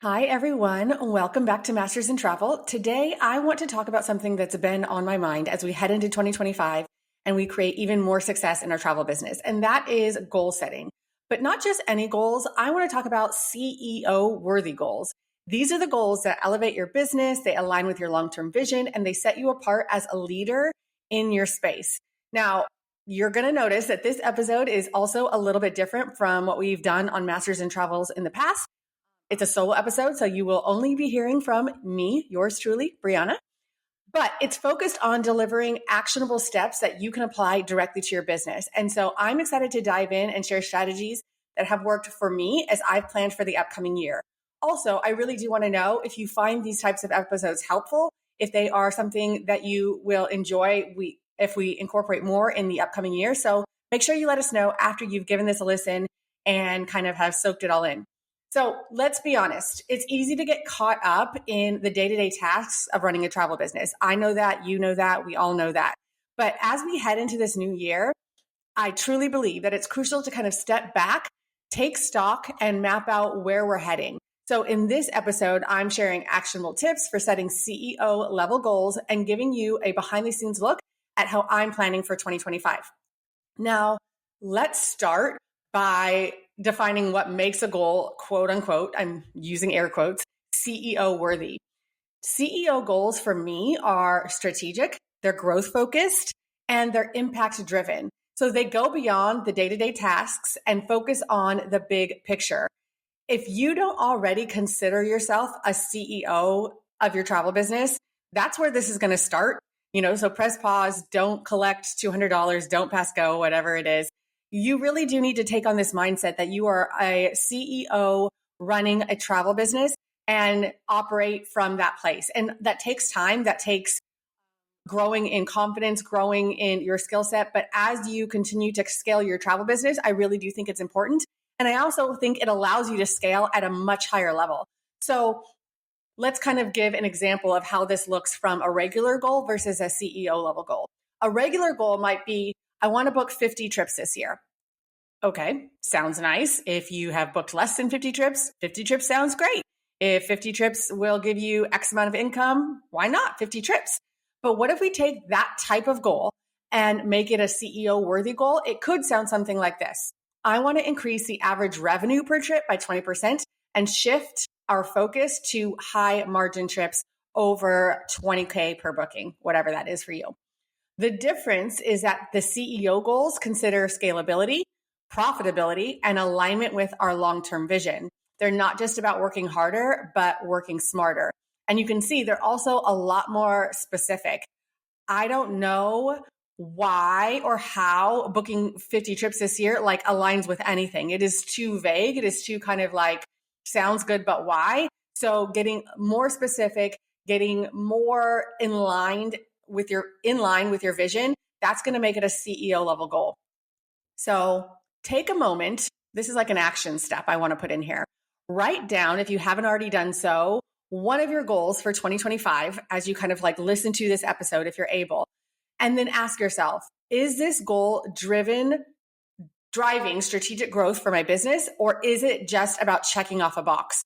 Hi, everyone. Welcome back to Masters in Travel. Today, I want to talk about something that's been on my mind as we head into 2025 and we create even more success in our travel business, and that is goal setting. But not just any goals. I want to talk about CEO worthy goals. These are the goals that elevate your business, they align with your long-term vision, and they set you apart as a leader in your space. Now, you're going to notice that this episode is also a little bit different from what we've done on Masters in Travels in the past. It's a solo episode, so you will only be hearing from me, yours truly, Brianna. But it's focused on delivering actionable steps that you can apply directly to your business. And so I'm excited to dive in and share strategies that have worked for me as I've planned for the upcoming year. Also, I really do want to know if you find these types of episodes helpful, if they are something that you will enjoy if we incorporate more in the upcoming year. So make sure you let us know after you've given this a listen and kind of have soaked it all in. So let's be honest. It's easy to get caught up in the day-to-day tasks of running a travel business. I know that, you know that, we all know that. But as we head into this new year, I truly believe that it's crucial to kind of step back, take stock, and map out where we're heading. So in this episode, I'm sharing actionable tips for setting CEO level goals and giving you a behind-the-scenes look at how I'm planning for 2025. Now, let's start by defining what makes a goal, quote unquote, I'm using air quotes, CEO worthy. CEO goals for me are strategic, they're growth focused, and they're impact driven. So they go beyond the day-to-day tasks and focus on the big picture. If you don't already consider yourself a CEO of your travel business, that's where this is going to start. So press pause, don't collect $200, don't pass go, whatever it is. You really do need to take on this mindset that you are a CEO running a travel business and operate from that place. And that takes time, that takes growing in confidence, growing in your skill set. But as you continue to scale your travel business, I really do think it's important. And I also think it allows you to scale at a much higher level. So let's kind of give an example of how this looks from a regular goal versus a CEO level goal. A regular goal might be, I want to book 50 trips this year. Okay, sounds nice. If you have booked less than 50 trips sounds great. If 50 trips will give you X amount of income, why not 50 trips? But what if we take that type of goal and make it a CEO worthy goal? It could sound something like this. I want to increase the average revenue per trip by 20% and shift our focus to high margin trips over 20K per booking, whatever that is for you. The difference is that the CEO goals consider scalability, profitability, and alignment with our long-term vision. They're not just about working harder, but working smarter. And you can see they're also a lot more specific. I don't know why or how booking 50 trips this year aligns with anything. It is too vague. It is too kind of sounds good, but why? So getting more specific, getting more in line with your vision, that's going to make it a CEO level goal. So take a moment. This is like an action step I want to put in here. Write down, if you haven't already done so, one of your goals for 2025 as you kind of listen to this episode if you're able. And then ask yourself, is this goal driving strategic growth for my business, or is it just about checking off a box?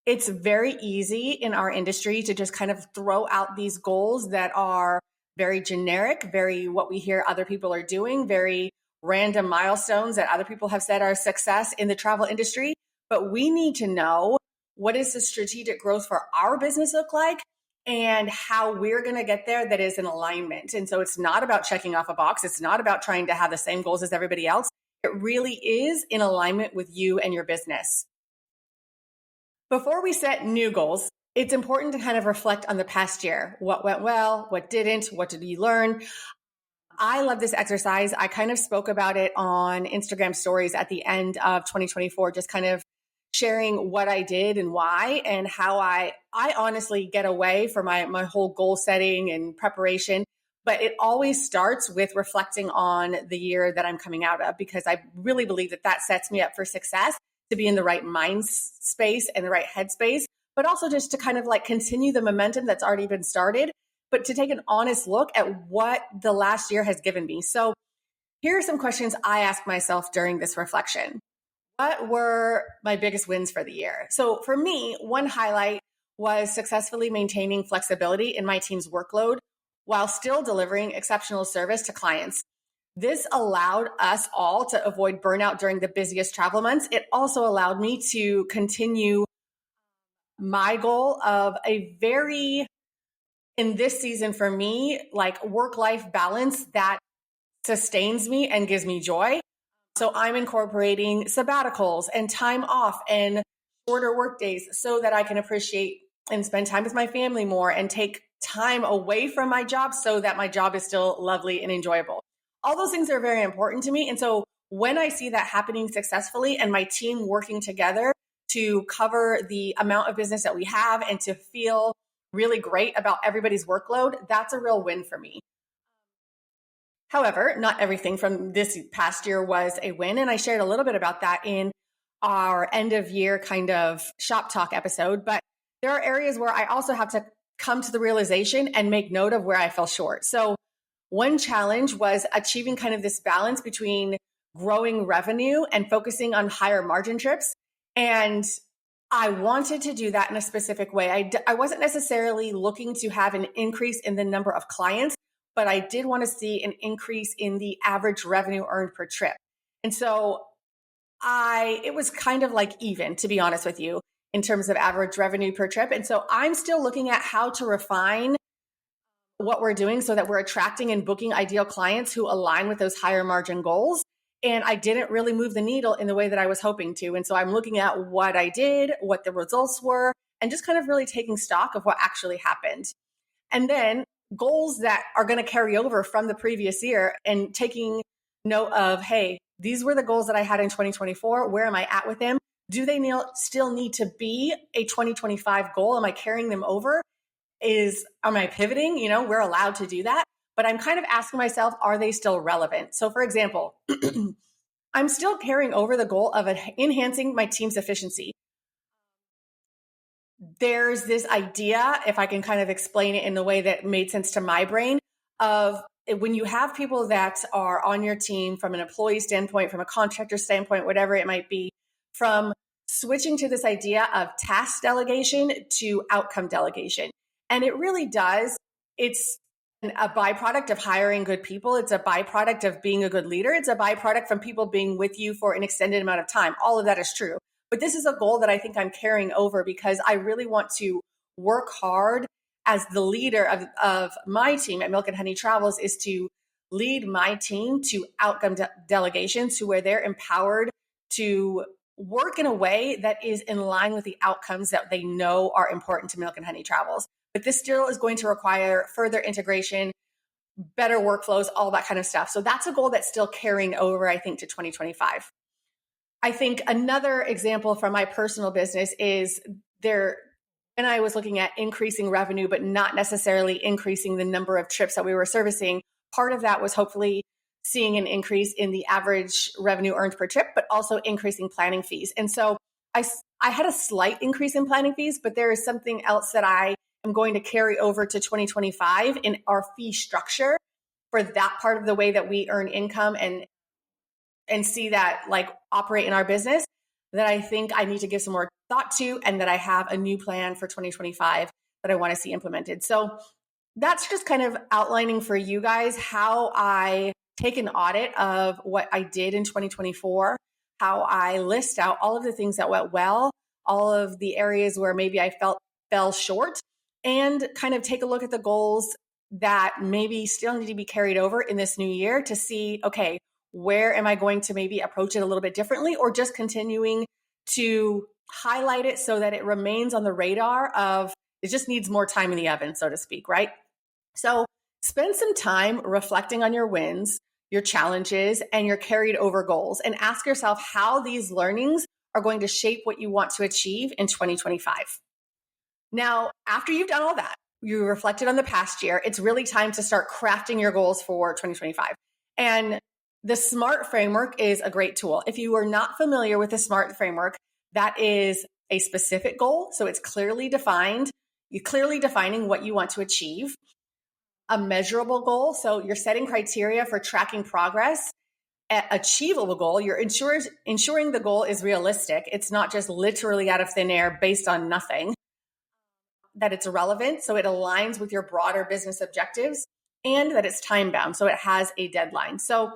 It's very easy in our industry to just kind of throw out these goals that are very generic, very what we hear other people are doing, very random milestones that other people have said are success in the travel industry. But we need to know, what does the strategic growth for our business look like and how we're going to get there that is in alignment. And so it's not about checking off a box. It's not about trying to have the same goals as everybody else. It really is in alignment with you and your business. Before we set new goals, it's important to kind of reflect on the past year. What went well? What didn't? What did you learn? I love this exercise. I kind of spoke about it on Instagram stories at the end of 2024, just kind of sharing what I did and why and how I honestly get away from my whole goal setting and preparation. But it always starts with reflecting on the year that I'm coming out of, because I really believe that sets me up for success, to be in the right mind space and the right headspace, but also just to kind of continue the momentum that's already been started, but to take an honest look at what the last year has given me. So here are some questions I ask myself during this reflection. what were my biggest wins for the year? So for me, one highlight was successfully maintaining flexibility in my team's workload while still delivering exceptional service to clients. This allowed us all to avoid burnout during the busiest travel months. It also allowed me to continue my goal of a very, in this season for me, like work-life balance that sustains me and gives me joy. So I'm incorporating sabbaticals and time off and shorter work days so that I can appreciate and spend time with my family more and take time away from my job so that my job is still lovely and enjoyable. All those things are very important to me. And so when I see that happening successfully and my team working together to cover the amount of business that we have and to feel really great about everybody's workload, that's a real win for me. However, not everything from this past year was a win. And I shared a little bit about that in our end of year kind of shop talk episode. But there are areas where I also have to come to the realization and make note of where I fell short. So one challenge was achieving kind of this balance between growing revenue and focusing on higher margin trips. And I wanted to do that in a specific way. I wasn't necessarily looking to have an increase in the number of clients, but I did want to see an increase in the average revenue earned per trip. And so it was kind of like even, to be honest with you, in terms of average revenue per trip. And so I'm still looking at how to refine what we're doing so that we're attracting and booking ideal clients who align with those higher margin goals. And I didn't really move the needle in the way that I was hoping to. And so I'm looking at what I did, what the results were, and just kind of really taking stock of what actually happened. And then goals that are going to carry over from the previous year and taking note of, hey, these were the goals that I had in 2024. Where am I at with them? Do they still need to be a 2025 goal? Am I carrying them over? Am I pivoting? We're allowed to do that. But I'm kind of asking myself, are they still relevant? So for example, I'm still carrying over the goal of enhancing my team's efficiency. There's this idea, if I can kind of explain it in the way that made sense to my brain, of when you have people that are on your team from an employee standpoint, from a contractor standpoint, whatever it might be, from switching to this idea of task delegation to outcome delegation. And it really does. It's a byproduct of hiring good people. It's a byproduct of being a good leader. It's a byproduct from people being with you for an extended amount of time. All of that is true. But this is a goal that I think I'm carrying over because I really want to work hard as the leader of my team at Milk and Honey Travels is to lead my team to outcome delegation to where they're empowered to work in a way that is in line with the outcomes that they know are important to Milk and Honey Travels. But this still is going to require further integration, better workflows, all that kind of stuff. So that's a goal that's still carrying over, I think, to 2025. I think another example from my personal business is and I was looking at increasing revenue, but not necessarily increasing the number of trips that we were servicing. Part of that was hopefully seeing an increase in the average revenue earned per trip, but also increasing planning fees. And so I had a slight increase in planning fees, but there is something else that I am going to carry over to 2025 in our fee structure for that part of the way that we earn income and see that like operate in our business that I think I need to give some more thought to, and that I have a new plan for 2025 that I want to see implemented. So that's just kind of outlining for you guys how I take an audit of what I did in 2024, how I list out all of the things that went well, all of the areas where maybe I fell short, and kind of take a look at the goals that maybe still need to be carried over in this new year to see, okay, where am I going to maybe approach it a little bit differently, or just continuing to highlight it so that it remains on the radar of it just needs more time in the oven, so to speak, right? So spend some time reflecting on your wins, your challenges, and your carried over goals, and ask yourself how these learnings are going to shape what you want to achieve in 2025. Now, after you've done all that, you reflected on the past year, it's really time to start crafting your goals for 2025. And the SMART framework is a great tool. If you are not familiar with the SMART framework, that is a specific goal. So it's clearly defined. You're clearly defining what you want to achieve. A measurable goal. So you're setting criteria for tracking progress achievable goal, you're ensuring the goal is realistic. It's not just literally out of thin air based on nothing, that it's relevant, so it aligns with your broader business objectives, and that it's time bound, so it has a deadline. So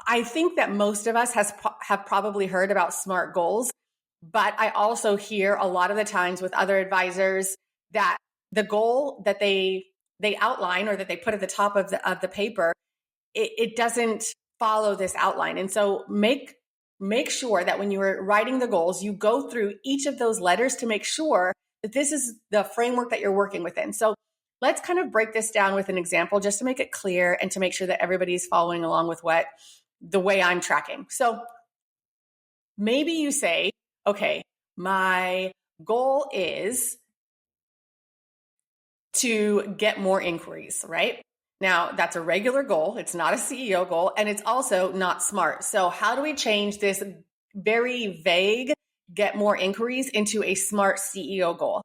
I think that most of us have probably heard about SMART goals, but I also hear a lot of the times with other advisors that the goal that they outline or that they put at the top of the paper, it doesn't follow this outline. And so make sure that when you are writing the goals, you go through each of those letters to make sure that this is the framework that you're working within. So let's kind of break this down with an example just to make it clear and to make sure that everybody's following along with the way I'm tracking. So maybe you say, okay, my goal is to get more inquiries, right? Now, that's a regular goal. It's not a CEO goal, and it's also not SMART. So how do we change this very vague get more inquiries into a SMART CEO goal?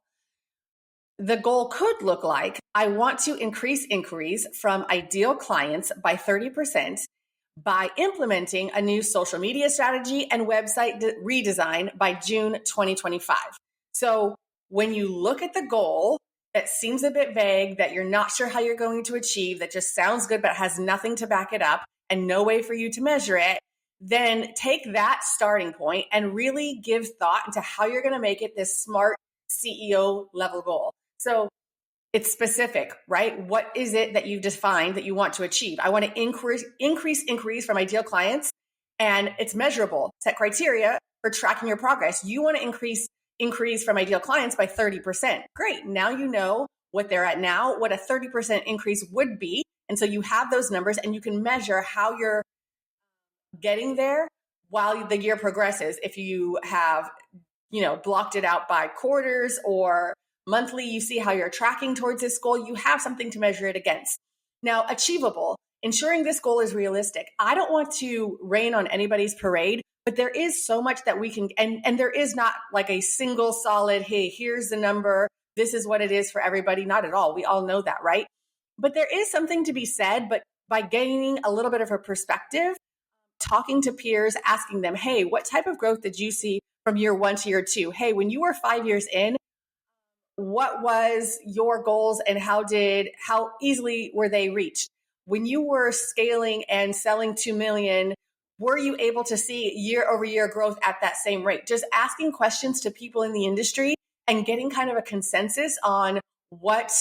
The goal could look like, I want to increase inquiries from ideal clients by 30% by implementing a new social media strategy and website redesign by June 2025. So when you look at the goal, that seems a bit vague, that you're not sure how you're going to achieve, that just sounds good, but has nothing to back it up and no way for you to measure it, then take that starting point and really give thought into how you're going to make it this SMART CEO level goal. So it's specific, right? What is it that you've defined that you want to achieve? I want to increase inquiries from ideal clients, and it's measurable. Set criteria for tracking your progress. You want to increase inquiries from ideal clients by 30%. Great. Now you know what they're at now, what a 30% increase would be. And so you have those numbers and you can measure how you're getting there while the year progresses. If you have, blocked it out by quarters or monthly, you see how you're tracking towards this goal, you have something to measure it against. Now, achievable, ensuring this goal is realistic. I don't want to rain on anybody's parade, but there is so much that we can, and there is not like a single solid, hey, here's the number, this is what it is for everybody. Not at all. We all know that, right? But there is something to be said, but by gaining a little bit of a perspective, talking to peers, asking them, hey, what type of growth did you see from year 1 to year 2? Hey, when you were 5 years in, what was your goals and how easily were they reached? When you were scaling and selling 2 million, were you able to see year over year growth at that same rate? Just asking questions to people in the industry and getting kind of a consensus on what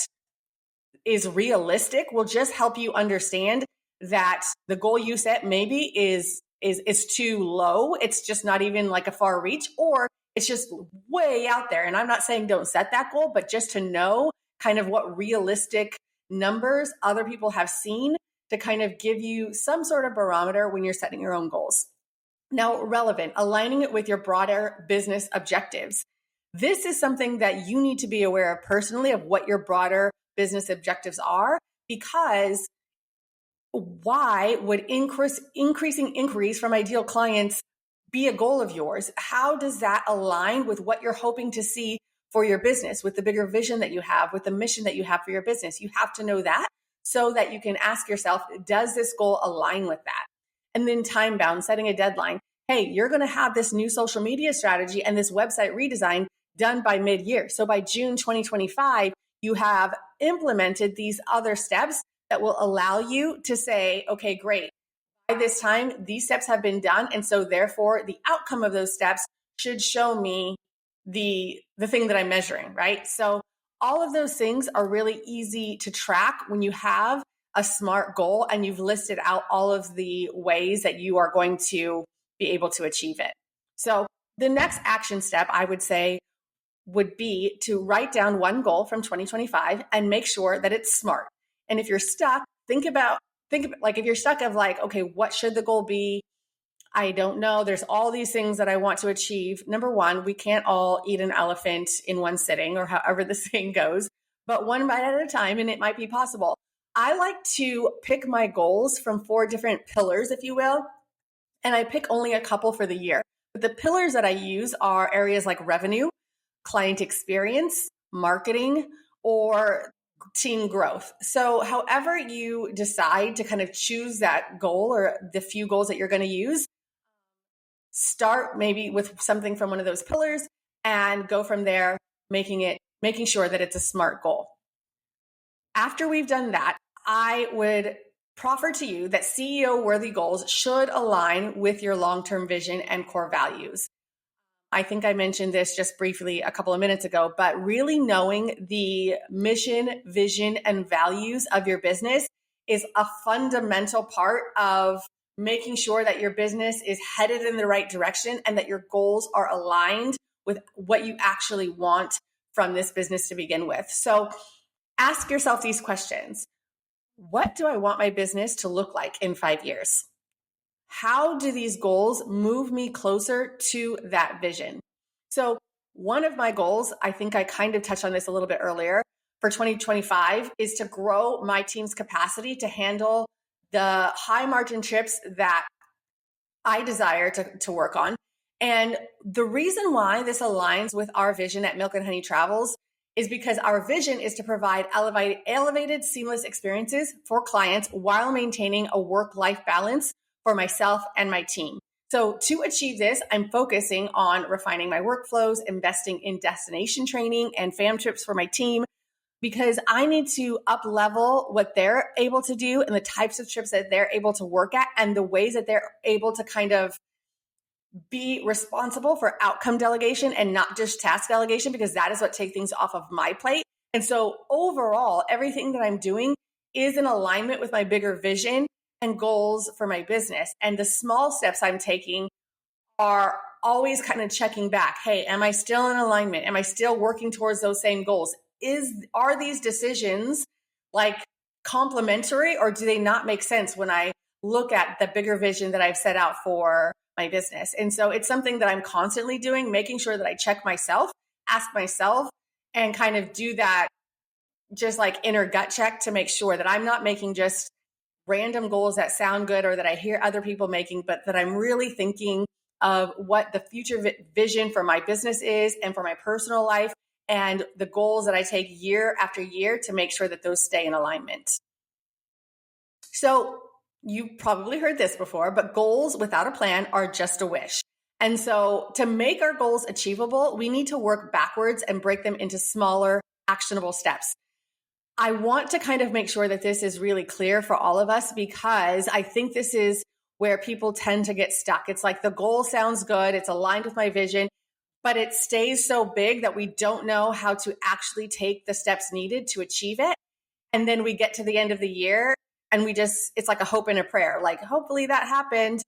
is realistic will just help you understand that the goal you set maybe is too low. It's just not even like a far reach, or it's just way out there. And I'm not saying don't set that goal, but just to know kind of what realistic numbers other people have seen to kind of give you some sort of barometer when you're setting your own goals. Now, relevant, aligning it with your broader business objectives. This is something that you need to be aware of personally, of what your broader business objectives are, because why would increasing inquiries from ideal clients be a goal of yours? How does that align with what you're hoping to see for your business, with the bigger vision that you have, with the mission that you have for your business? You have to know that so that you can ask yourself, does this goal align with that? And then time bound, setting a deadline. Hey, you're going to have this new social media strategy and this website redesign done by mid-year. So by June 2025, you have implemented these other steps that will allow you to say, okay, great. By this time, these steps have been done. And so therefore, the outcome of those steps should show me the thing that I'm measuring, right? So all of those things are really easy to track when you have a SMART goal and you've listed out all of the ways that you are going to be able to achieve it. So the next action step, I would say, would be to write down one goal from 2025 and make sure that it's SMART. And if you're stuck, think about like, if you're stuck of like, okay, what should the goal be? I don't know. There's all these things that I want to achieve. Number one, we can't all eat an elephant in one sitting, or however the saying goes, but one bite at a time, and it might be possible. I like to pick my goals from 4 different pillars, if you will, and I pick only a couple for the year. But the pillars that I use are areas like revenue, client experience, marketing, or team growth. So however you decide to kind of choose that goal or the few goals that you're going to use, start maybe with something from one of those pillars and go from there, making sure that it's a SMART goal. After we've done that, I would proffer to you that CEO worthy goals should align with your long-term vision and core values. I think I mentioned this just briefly a couple of minutes ago, but really knowing the mission, vision, and values of your business is a fundamental part of making sure that your business is headed in the right direction and that your goals are aligned with what you actually want from this business to begin with. So ask yourself these questions. What do I want my business to look like in 5 years? How do these goals move me closer to that vision? So one of my goals, I think I kind of touched on this a little bit earlier, for 2025 is to grow my team's capacity to handle the high margin trips that I desire to work on. And the reason why this aligns with our vision at Milk and Honey Travels is because our vision is to provide elevated, seamless experiences for clients while maintaining a work-life balance for myself and my team. So to achieve this, I'm focusing on refining my workflows, investing in destination training and fam trips for my team, because I need to up level what they're able to do and the types of trips that they're able to work at and the ways that they're able to kind of be responsible for outcome delegation and not just task delegation, because that is what takes things off of my plate. And so overall, everything that I'm doing is in alignment with my bigger vision and goals for my business. And the small steps I'm taking are always kind of checking back. Hey, am I still in alignment? Am I still working towards those same goals? Are these decisions like complementary, or do they not make sense when I look at the bigger vision that I've set out for my business? And so it's something that I'm constantly doing, making sure that I check myself, ask myself, and kind of do that just like inner gut check to make sure that I'm not making just random goals that sound good or that I hear other people making, but that I'm really thinking of what the future vision for my business is and for my personal life and the goals that I take year after year to make sure that those stay in alignment. So you probably heard this before, but goals without a plan are just a wish. And so to make our goals achievable, we need to work backwards and break them into smaller, actionable steps. I want to kind of make sure that this is really clear for all of us, because I think this is where people tend to get stuck. It's like the goal sounds good, it's aligned with my vision, but it stays so big that we don't know how to actually take the steps needed to achieve it. And then we get to the end of the year and it's like a hope and a prayer, like hopefully that happened.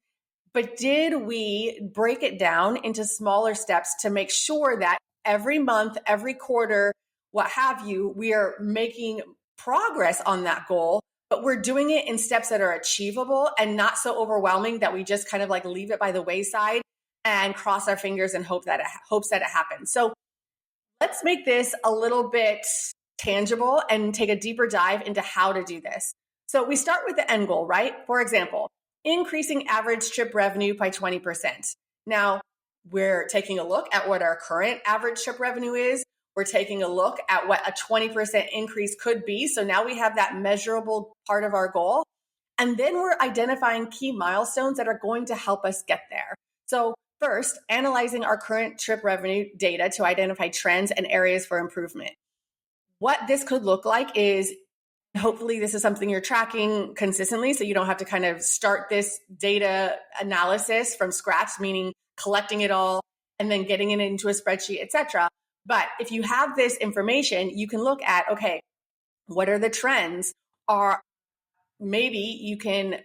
But did we break it down into smaller steps to make sure that every month, every quarter, what have you, we are making progress on that goal, but we're doing it in steps that are achievable and not so overwhelming that we just kind of like leave it by the wayside and cross our fingers and hopes that it happens. So let's make this a little bit tangible and take a deeper dive into how to do this. So we start with the end goal, right? For example, increasing average trip revenue by 20%. Now, we're taking a look at what our current average trip revenue is. We're taking a look at what a 20% increase could be. So now we have that measurable part of our goal. And then we're identifying key milestones that are going to help us get there. So first, analyzing our current trip revenue data to identify trends and areas for improvement. What this could look like is, hopefully this is something you're tracking consistently, so you don't have to kind of start this data analysis from scratch, meaning collecting it all and then getting it into a spreadsheet, etc. But if you have this information, you can look at, okay, what are the trends? Or maybe you can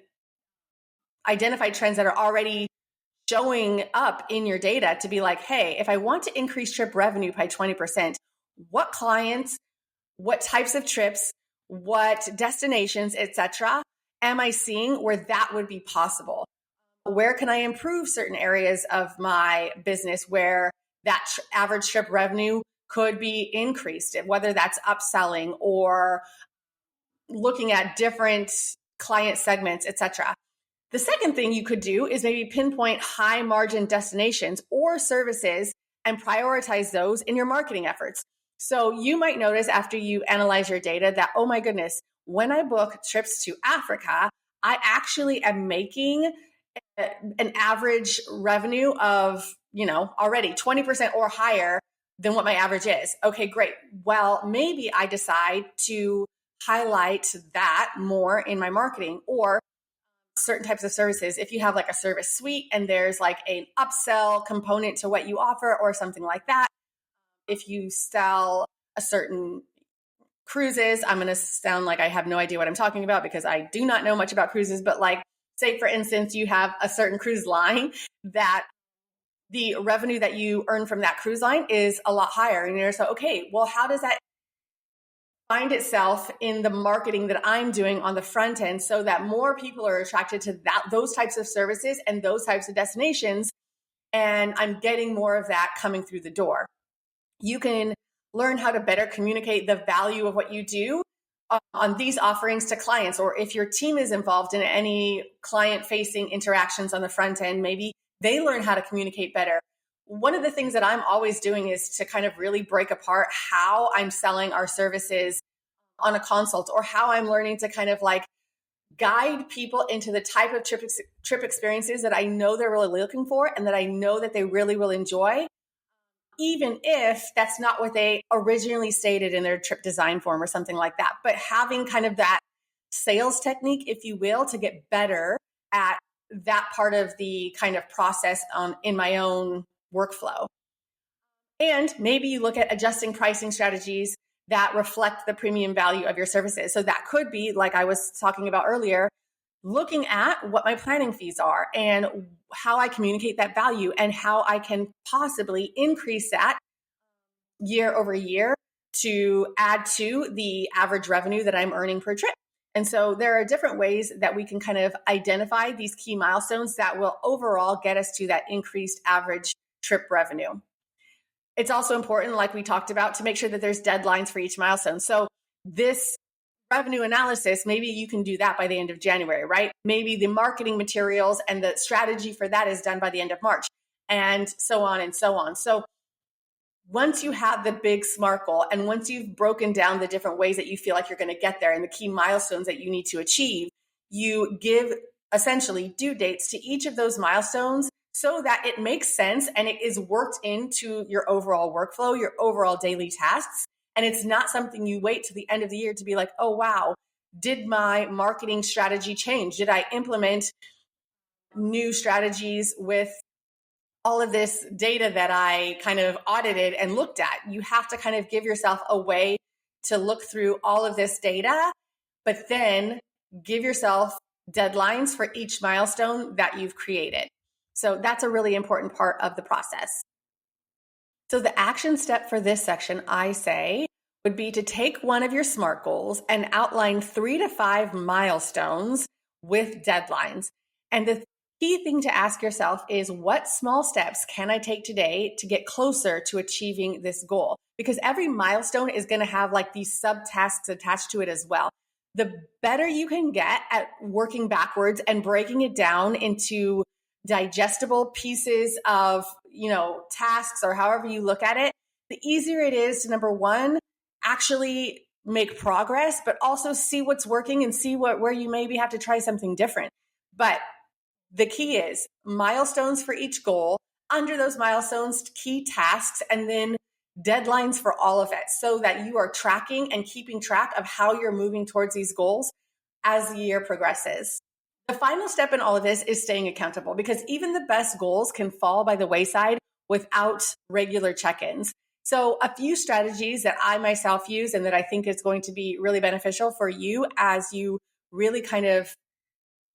identify trends that are already showing up in your data to be like, hey, if I want to increase trip revenue by 20%, what clients, what types of trips, what destinations, etc., am I seeing where that would be possible? Where can I improve certain areas of my business where that average trip revenue could be increased, whether that's upselling or looking at different client segments, etc. The second thing you could do is maybe pinpoint high margin destinations or services and prioritize those in your marketing efforts. So you might notice after you analyze your data that, oh my goodness, when I book trips to Africa, I actually am making an average revenue of, already 20% or higher than what my average is. Okay, great. Well, maybe I decide to highlight that more in my marketing or certain types of services. If you have like a service suite and there's like an upsell component to what you offer or something like that. If you sell a certain cruises, I'm going to sound like I have no idea what I'm talking about because I do not know much about cruises, but like say for instance, you have a certain cruise line that the revenue that you earn from that cruise line is a lot higher. And you're so, okay, well, how does that find itself in the marketing that I'm doing on the front end so that more people are attracted to those types of services and those types of destinations? And I'm getting more of that coming through the door. You can learn how to better communicate the value of what you do on these offerings to clients, or if your team is involved in any client-facing interactions on the front end, maybe they learn how to communicate better. One of the things that I'm always doing is to kind of really break apart how I'm selling our services on a consult, or how I'm learning to kind of like guide people into the type of trip experiences that I know they're really looking for and that I know that they really will enjoy, even if that's not what they originally stated in their trip design form or something like that. But having kind of that sales technique, if you will, to get better at that part of the kind of process in my own workflow. And maybe you look at adjusting pricing strategies that reflect the premium value of your services. So that could be, like I was talking about earlier, looking at what my planning fees are and how I communicate that value and how I can possibly increase that year over year to add to the average revenue that I'm earning per trip. And so there are different ways that we can kind of identify these key milestones that will overall get us to that increased average trip revenue. It's also important, like we talked about, to make sure that there's deadlines for each milestone. So this revenue analysis, maybe you can do that by the end of January, right? Maybe the marketing materials and the strategy for that is done by the end of March, and so on and so on. So once you have the big SMART goal, and once you've broken down the different ways that you feel like you're going to get there and the key milestones that you need to achieve, you give essentially due dates to each of those milestones so that it makes sense and it is worked into your overall workflow, your overall daily tasks. And it's not something you wait to the end of the year to be like, oh, wow, did my marketing strategy change? Did I implement new strategies with all of this data that I kind of audited and looked at? You have to kind of give yourself a way to look through all of this data, but then give yourself deadlines for each milestone that you've created. So that's a really important part of the process. So the action step for this section, I say, would be to take one of your SMART goals and outline 3 to 5 milestones with deadlines. And the key thing to ask yourself is, what small steps can I take today to get closer to achieving this goal? Because every milestone is going to have like these subtasks attached to it as well. The better you can get at working backwards and breaking it down into digestible pieces of, tasks, or however you look at it, the easier it is to, number one, actually make progress, but also see what's working and see where you maybe have to try something different. But the key is milestones for each goal, under those milestones, key tasks, and then deadlines for all of it, so that you are tracking and keeping track of how you're moving towards these goals as the year progresses. The final step in all of this is staying accountable, because even the best goals can fall by the wayside without regular check-ins. So a few strategies that I myself use and that I think is going to be really beneficial for you as you really kind of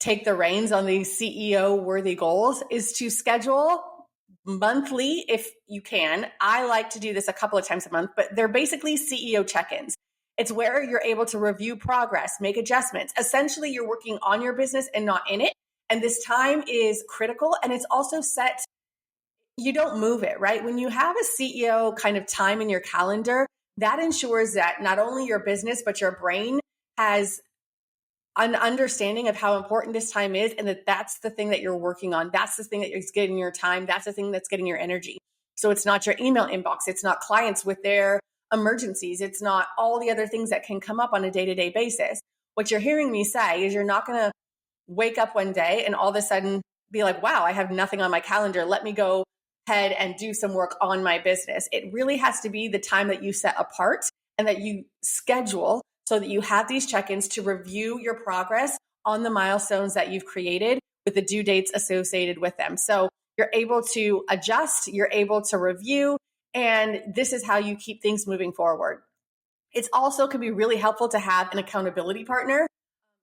take the reins on these CEO worthy goals is to schedule monthly if you can. I like to do this a couple of times a month, but they're basically CEO check-ins. It's where you're able to review progress, make adjustments. Essentially, you're working on your business and not in it. And this time is critical. And it's also set, you don't move it, right? When you have a CEO kind of time in your calendar, that ensures that not only your business, but your brain has an understanding of how important this time is, and that's the thing that you're working on. That's the thing that is getting your time. That's the thing that's getting your energy. So it's not your email inbox. It's not clients with their emergencies. It's not all the other things that can come up on a day-to-day basis. What you're hearing me say is you're not going to wake up one day and all of a sudden be like, wow, I have nothing on my calendar. Let me go ahead and do some work on my business. It really has to be the time that you set apart and that you schedule so that you have these check-ins to review your progress on the milestones that you've created with the due dates associated with them. So you're able to adjust, you're able to review, and this is how you keep things moving forward. It's also can be really helpful to have an accountability partner,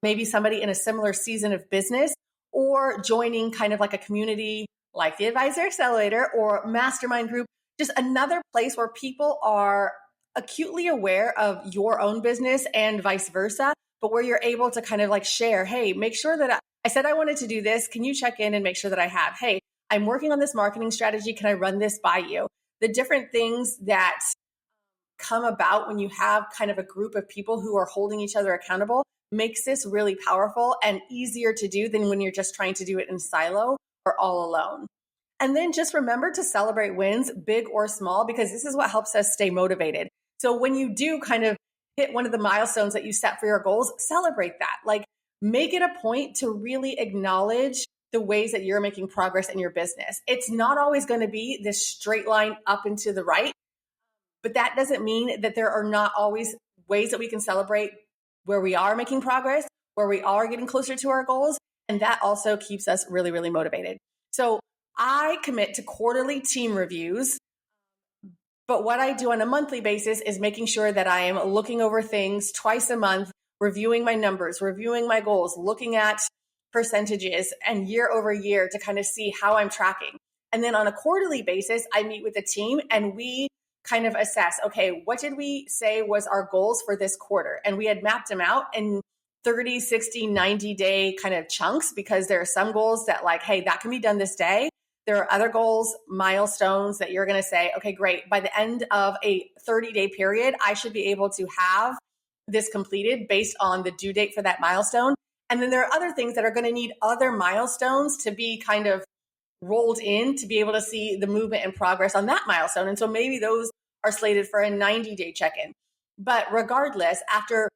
maybe somebody in a similar season of business, or joining kind of like a community like the Advisor Accelerator or mastermind group, just another place where people are acutely aware of your own business and vice versa, but where you're able to kind of like share, hey, make sure that I said I wanted to do this. Can you check in and make sure that I have? Hey, I'm working on this marketing strategy. Can I run this by you? The different things that come about when you have kind of a group of people who are holding each other accountable makes this really powerful and easier to do than when you're just trying to do it in silo or all alone. And then just remember to celebrate wins, big or small, because this is what helps us stay motivated. So when you do kind of hit one of the milestones that you set for your goals, celebrate that. Like make it a point to really acknowledge the ways that you're making progress in your business. It's not always going to be this straight line up and to the right, but that doesn't mean that there are not always ways that we can celebrate where we are making progress, where we are getting closer to our goals. And that also keeps us really, really motivated. So I commit to quarterly team reviews. But what I do on a monthly basis is making sure that I am looking over things twice a month, reviewing my numbers, reviewing my goals, looking at percentages and year over year to kind of see how I'm tracking. And then on a quarterly basis, I meet with the team and we kind of assess, okay, what did we say was our goals for this quarter? And we had mapped them out in 30, 60, 90 day kind of chunks because there are some goals that like, hey, that can be done this day. There are other goals, milestones that you're going to say, okay, great. By the end of a 30-day period, I should be able to have this completed based on the due date for that milestone. And then there are other things that are going to need other milestones to be kind of rolled in to be able to see the movement and progress on that milestone. And so maybe those are slated for a 90-day check-in. But regardless, after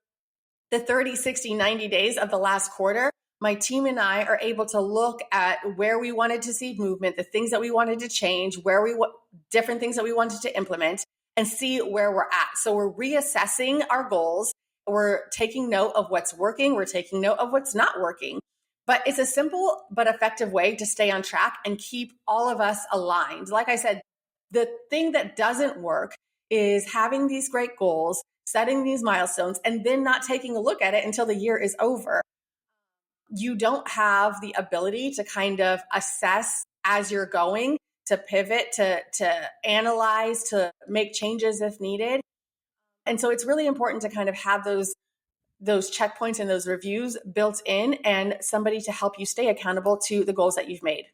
the 30, 60, 90 days of the last quarter, my team and I are able to look at where we wanted to see movement, the things that we wanted to change, different things that we wanted to implement, and see where we're at. So we're reassessing our goals. We're taking note of what's working. We're taking note of what's not working. But it's a simple but effective way to stay on track and keep all of us aligned. Like I said, the thing that doesn't work is having these great goals, setting these milestones, and then not taking a look at it until the year is over. You don't have the ability to kind of assess as you're going, to pivot, to analyze, to make changes if needed. And so it's really important to kind of have those checkpoints and those reviews built in and somebody to help you stay accountable to the goals that you've made.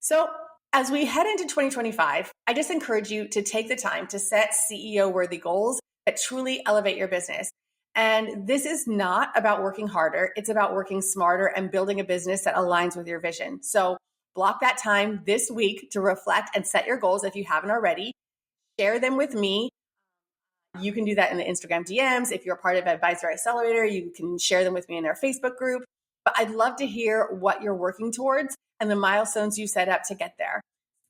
So as we head into 2025, I just encourage you to take the time to set CEO-worthy goals that truly elevate your business. And this is not about working harder. It's about working smarter and building a business that aligns with your vision. So block that time this week to reflect and set your goals if you haven't already. Share them with me. You can do that in the Instagram DMs. If you're part of Advisor Accelerator, you can share them with me in our Facebook group. But I'd love to hear what you're working towards and the milestones you set up to get there.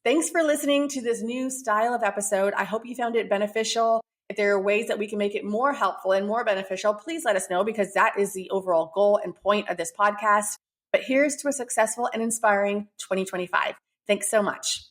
Thanks for listening to this new style of episode. I hope you found it beneficial. If there are ways that we can make it more helpful and more beneficial, please let us know because that is the overall goal and point of this podcast. But here's to a successful and inspiring 2025. Thanks so much.